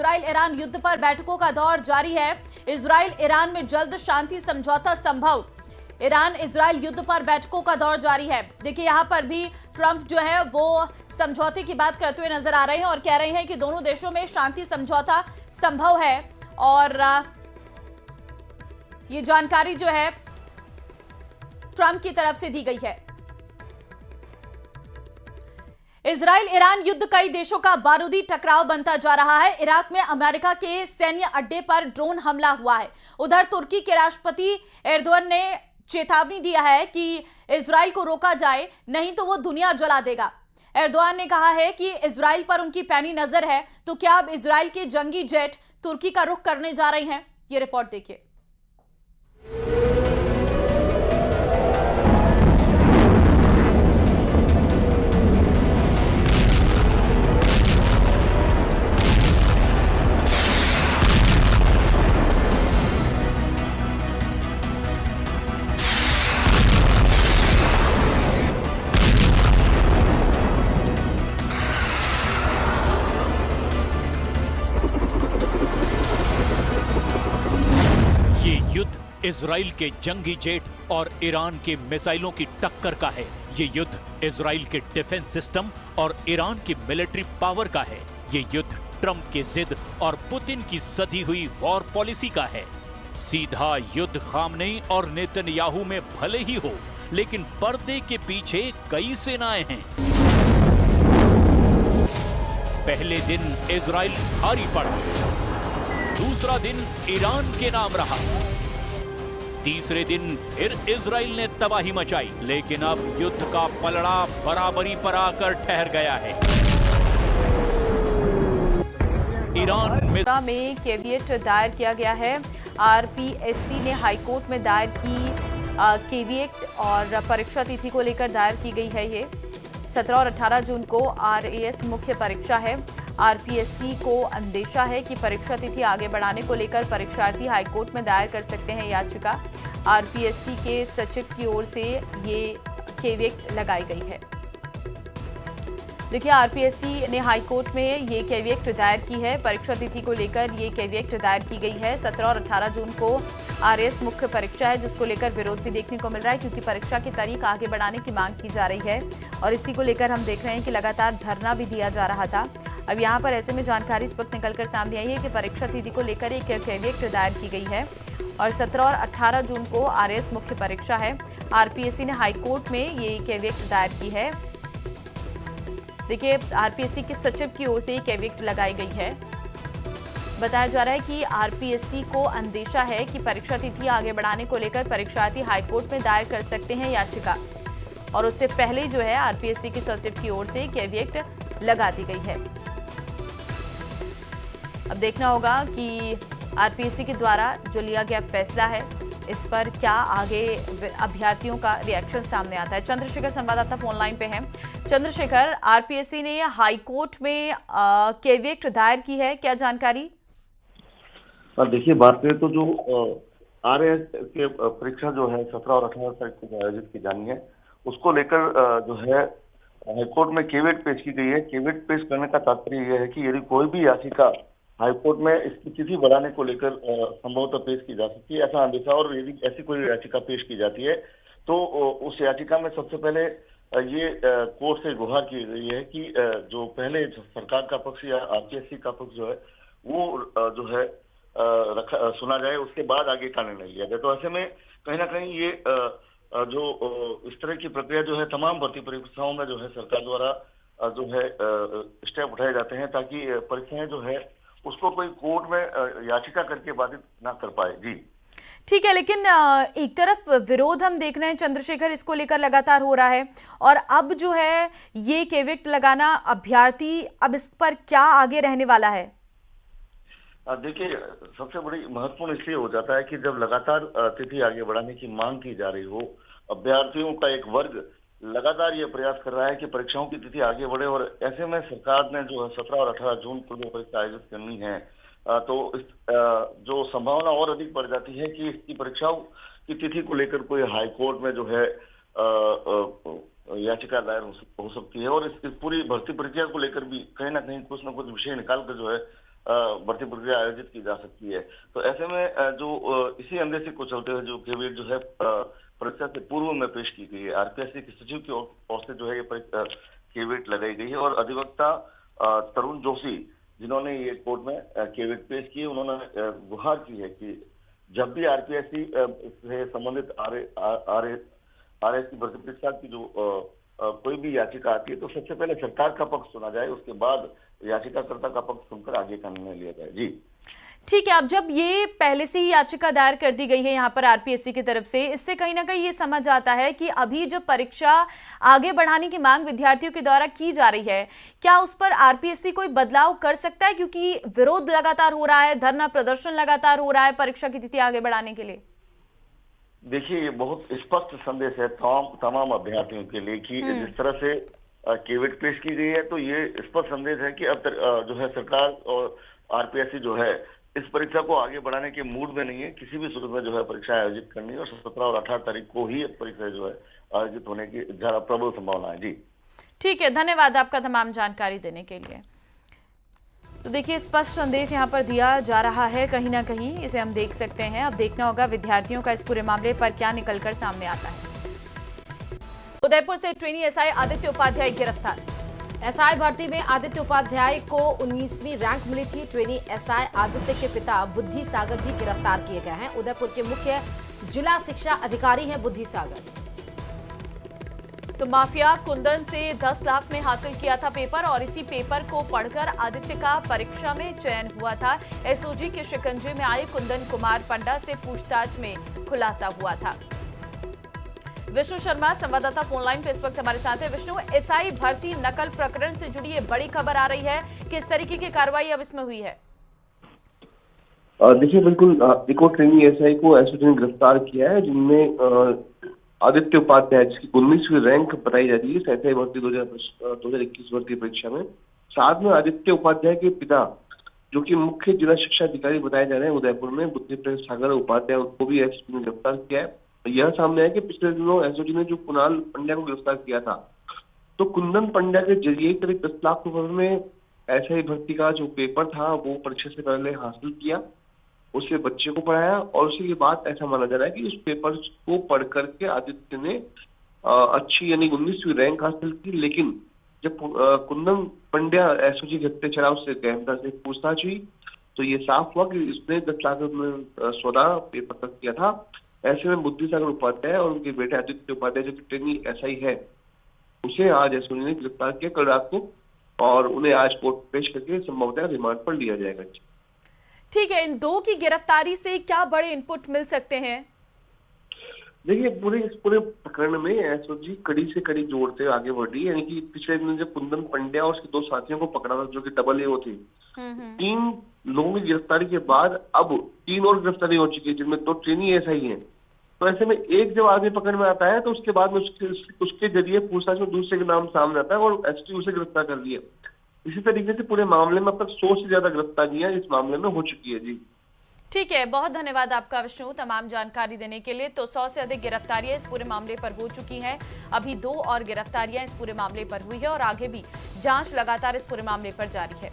Israel Iran युद्ध पर बैठकों का दौर जारी है। इजराइल ईरान में जल्द शांति समझौता संभव। ईरान इजराइल युद्ध पर बैठकों का दौर जारी है। देखिए यहां पर भी ट्रंप जो है वो समझौते की बात करते हुए नजर आ रहे हैं और कह रहे हैं कि दोनों देशों में शांति समझौता संभव है। और ये जानकारी जो है ट्रंप की तरफ से दी गई है। इजराइल ईरान युद्ध कई देशों का बारूदी टकराव बनता जा रहा है। इराक में अमेरिका के सैन्य अड्डे पर ड्रोन हमला हुआ है। उधर तुर्की के राष्ट्रपति एर्दोगन ने चेतावनी दिया है कि इजराइल को रोका जाए, नहीं तो वो दुनिया जला देगा। एर्दोगन ने कहा है कि इजराइल पर उनकी पैनी नजर है। तो क्या अब इजराइल के जंगी जेट तुर्की का रुख करने जा रहे हैं? ये रिपोर्ट देखिए। इजराइल के जंगी जेट और ईरान के मिसाइलों की टक्कर का है। ये युद्ध इजराइल के डिफेंस सिस्टम और ईरान की मिलिट्री पावर का है। ये युद्ध ट्रंप की जिद और पुतिन की सधी हुई वॉर पॉलिसी का है। सीधा युद्ध खामनेई और नेतन्याहू में भले ही हो, लेकिन पर्दे के पीछे कई सेनाएं हैं। पहले दिन इजराइल भारी पड़ा, दूसरा दिन ईरान के नाम रहा, तीसरे दिन फिर इजराइल ने तबाही मचाई। लेकिन अब युद्ध का पलड़ा बराबरी पर आकर ठहर गया है। ईरान में केविएट दायर किया गया है। आरपीएससी ने हाईकोर्ट में दायर की केविएट और परीक्षा तिथि को लेकर दायर की गई है। ये 17 और 18 जून को आरएएस मुख्य परीक्षा है। आरपीएससी को अंदेशा है कि परीक्षा तिथि आगे बढ़ाने को लेकर परीक्षार्थी हाईकोर्ट में दायर कर सकते हैं याचिका। आरपीएससी के सचिव की ओर से ये केविएट लगाई गई है। देखिए आरपीएससी ने हाईकोर्ट में ये केविएट दायर की है। परीक्षा तिथि को लेकर ये केविएट दायर की गई है। 17 और 18 जून को आरएएस मुख्य परीक्षा है, जिसको लेकर विरोध भी देखने को मिल रहा है, क्योंकि परीक्षा की तारीख आगे बढ़ाने की मांग की जा रही है। और इसी को लेकर हम देख रहे हैं कि लगातार धरना भी दिया जा रहा था। अब यहाँ पर ऐसे में जानकारी इस वक्त निकलकर सामने आई है कि परीक्षा तिथि को लेकर एक केविएट दायर की गई है और 17 और 18 जून को आरएएस मुख्य परीक्षा है। आरपीएससी ने हाईकोर्ट में ये केविएट दायर की है। देखिए आरपीएससी के सचिव की ओर से ये केविएट लगाई गई है। बताया जा रहा है कि आरपीएससी को अंदेशा है कि परीक्षा तिथि आगे बढ़ाने को लेकर परीक्षार्थी हाईकोर्ट में दायर कर सकते हैं याचिका। और उससे पहले जो है आरपीएससी के सचिव की ओर से केविएट लगा दी गई है। अब देखना होगा कि आरपीएससी के द्वारा जो लिया गया फैसला है, इस पर क्या आगे अभ्यर्थियों का रिएक्शन सामने आता है। चंद्रशेखर संवाददाता फोन लाइन पे हैं। चंद्रशेखर, आरपीएससी ने हाईकोर्ट में केविएट दायर की है, क्या जानकारी? देखिए बात करें तो जो आरएएस के परीक्षा जो है 17 और 18 तारीख को आयोजित की जानी है, उसको लेकर जो है हाईकोर्ट में केविएट पेश की गई है। केविएट पेश करने का तात्पर्य यह है कि यदि कोई भी याचिका हाईकोर्ट में इसकी तिथि बढ़ाने को लेकर संभवतः पेश की जा सकती है, ऐसा अंदेशा। और यदि ऐसी कोई याचिका पेश की जाती है तो उस याचिका में सबसे पहले ये कोर्ट से गुहार की गई है कि जो पहले सरकार का पक्ष या आरपीएससी का पक्ष जो है वो जो है सुना जाए, उसके बाद आगे का निर्णय लिया जाए। तो ऐसे में कहीं ना कहीं ये जो इस तरह की प्रक्रिया जो है तमाम भर्ती परीक्षाओं में जो है सरकार द्वारा जो है स्टेप उठाए जाते हैं, ताकि परीक्षाएं जो है उसको कोई कोर्ट में याचिका करके बाधित ना कर पाए। जी ठीक है, लेकिन एक तरफ विरोध हम देख रहे हैं चंद्रशेखर, इसको लेकर लगातार हो रहा है, और अब जो है ये केविएट लगाना अभ्यर्थी, अब इस पर क्या आगे रहने वाला है? देखिए सबसे बड़ी महत्वपूर्ण इसलिए हो जाता है कि जब लगातार तिथि आगे बढ़ाने की मांग की जा रही हो, अभ्यर्थियों का एक वर्ग लगातार ये प्रयास कर रहा है कि परीक्षाओं की तिथि आगे बढ़े, और ऐसे में सरकार ने जो है 17 और 18 जून को जो परीक्षा आयोजित करनी है, तो जो संभावना और अधिक बढ़ जाती है कि इसकी परीक्षाओं की तिथि को लेकर कोई हाईकोर्ट में जो है याचिका दायर हो सकती है। और इस पूरी भर्ती प्रक्रिया को लेकर भी कहीं ना कहीं कुछ न कुछ विषय निकाल कर जो है भर्ती प्रक्रिया आयोजित की जा सकती है। तो ऐसे में जो इसी अंदेशे को चलते हुए जो केवीएट जो है परीक्षा से पूर्व में पेश की गई है। आरपीएससी के सचिव की ओर से जो है ये केवीएट लगाई गई है और अधिवक्ता तरुण जोशी जिन्होंने ये कोर्ट में केवीएट पेश की, उन्होंने गुहार की है कि जब भी आरपीएससी से संबंधित आरएस की भर्ती परीक्षा की जो कोई भी याचिका आती है तो सबसे पहले सरकार का पक्ष सुना जाए, उसके बाद याचिकाकर्ता का पक्ष सुनकर आगे का निर्णय लिया जाए। जी ठीक है। अब जब ये पहले से ही याचिका दायर कर दी गई है यहाँ पर आरपीएससी की तरफ से, इससे कहीं ना कहीं ये समझ आता है कि अभी जो परीक्षा आगे बढ़ाने की मांग विद्यार्थियों के द्वारा की जा रही है, क्या उस पर आरपीएससी कोई बदलाव कर सकता है? क्योंकि विरोध लगातार हो रहा है, धरना प्रदर्शन लगातार हो रहा है परीक्षा की तिथि आगे बढ़ाने के लिए। देखिए, ये बहुत स्पष्ट संदेश है तमाम अभ्यर्थियों के लिए कि जिस तरह से केवीएट पेश की गई है तो ये स्पष्ट संदेश है कि अब जो है सरकार और आरपीएससी जो है इस परीक्षा को आगे बढ़ाने के मूड में नहीं है। किसी भी सूरत में जो है परीक्षा आयोजित करनी है और 17 और 18 तारीख को ही परीक्षा जो है आयोजित होने की ज्यादा प्रबल संभावना है। जी ठीक है, धन्यवाद आपका तमाम जानकारी देने के लिए। तो देखिए, स्पष्ट संदेश यहाँ पर दिया जा रहा है, कहीं ना कहीं इसे हम देख सकते हैं। अब देखना होगा विद्यार्थियों का इस पूरे मामले पर क्या निकलकर सामने आता है। उदयपुर से ट्रेनी एसआई आदित्य उपाध्याय गिरफ्तार। एसआई भर्ती में आदित्य उपाध्याय को 19वीं रैंक मिली थी। ट्रेनी एसआई आदित्य के पिता बुद्धि सागर भी गिरफ्तार किए गए हैं। उदयपुर के मुख्य जिला शिक्षा अधिकारी हैं बुद्धि सागर। तो माफिया कुंदन से 10 लाख में हासिल किया था पेपर और इसी पेपर को पढ़कर आदित्य का परीक्षा में चयन हुआ था। एसओजी के शिकंजे में आए कुंदन कुमार पंडा से पूछताछ में खुलासा हुआ था। विष्णु शर्मा संवाददाता फोनलाइन पे इस वक्त हमारे साथ है। विष्णु, एसआई भर्ती नकल प्रकरण से जुड़ी ये बड़ी खबर आ रही है, किस तरीके की कार्रवाई अब इसमें हुई है? देखिए, बिल्कुल एक और ट्रेनी एसआई को एसओजी ने गिरफ्तार किया है, जिनमें आदित्य उपाध्याय जिसकी 19वीं रैंक बताई जा रही है एसआई भर्ती 2021 भर्ती परीक्षा में। साथ में आदित्य उपाध्याय के पिता जो कि मुख्य जिला शिक्षा अधिकारी बताए जा रहे हैं उदयपुर में, बुद्धि सागर उपाध्याय, उनको भी एसपी ने गिरफ्तार किया है। यह सामने है कि पिछले दिनों एसओजी ने जो कुणाल पंड्या को गिरफ्तार किया था, तो कुंदन पंड्या के जरिए करीब 10 लाख रुपए में एसआई भर्ती का जो पेपर था वो परीक्षा से पहले हासिल किया, उसे बच्चे को पढ़ाया और उसी के बाद ऐसा माना जा रहा है कि उस पेपर को पढ़ करके आदित्य ने अच्छी यानी 19वीं रैंक हासिल की। लेकिन जब कुंदन पंड्या एसओजी के हत्या चढ़ा, उससे गहनता से पूछताछ हुई तो ये साफ हुआ कि इसने 10 लाख में सौदा पेपर तक किया था। ऐसे में बुद्धि सागर उपाध्याय और उनके बेटे आदित्य उपाध्याय जो कि ट्रेनी एसआई है, उसे आज एसओजी ने गिरफ्तार किया कल रात को और उन्हें आज कोर्ट पेश करके संभवतः रिमांड पर लिया जाएगा। ठीक है, इन दो की गिरफ्तारी से क्या बड़े इनपुट मिल सकते हैं? देखिए, इस पूरे प्रकरण में एसओजी कड़ी से कड़ी जोड़ते आगे बढ़ रही है। यानी कि पिछले दिन जब कुंदन पंड्या और उसके 2 साथियों को पकड़ा था जो कि डबल एओ थे, 3 लोगों की गिरफ्तारी के बाद अब 3 और गिरफ्तारी हो चुकी है, जिनमें 2 ट्रेनी एसआई हैं। तो ऐसे में एक जब आदमी पकड़ में आता है तो उसके बाद में उसके जरिए पूछताछ में दूसरे का नाम सामने आता है और एसटी उसे गिरफ्तार कर लिया। इसी तरीके से पूरे मामले में अब तक 100 से ज्यादा गिरफ्तारियां इस मामले में हो चुकी है। जी ठीक है, बहुत धन्यवाद आपका विष्णु तमाम जानकारी देने के लिए। तो 100 से अधिक गिरफ्तारियां इस पूरे मामले पर हो चुकी हैं। अभी 2 और गिरफ्तारियां इस पूरे मामले पर हुई है और आगे भी जांच लगातार इस पूरे मामले पर जारी है।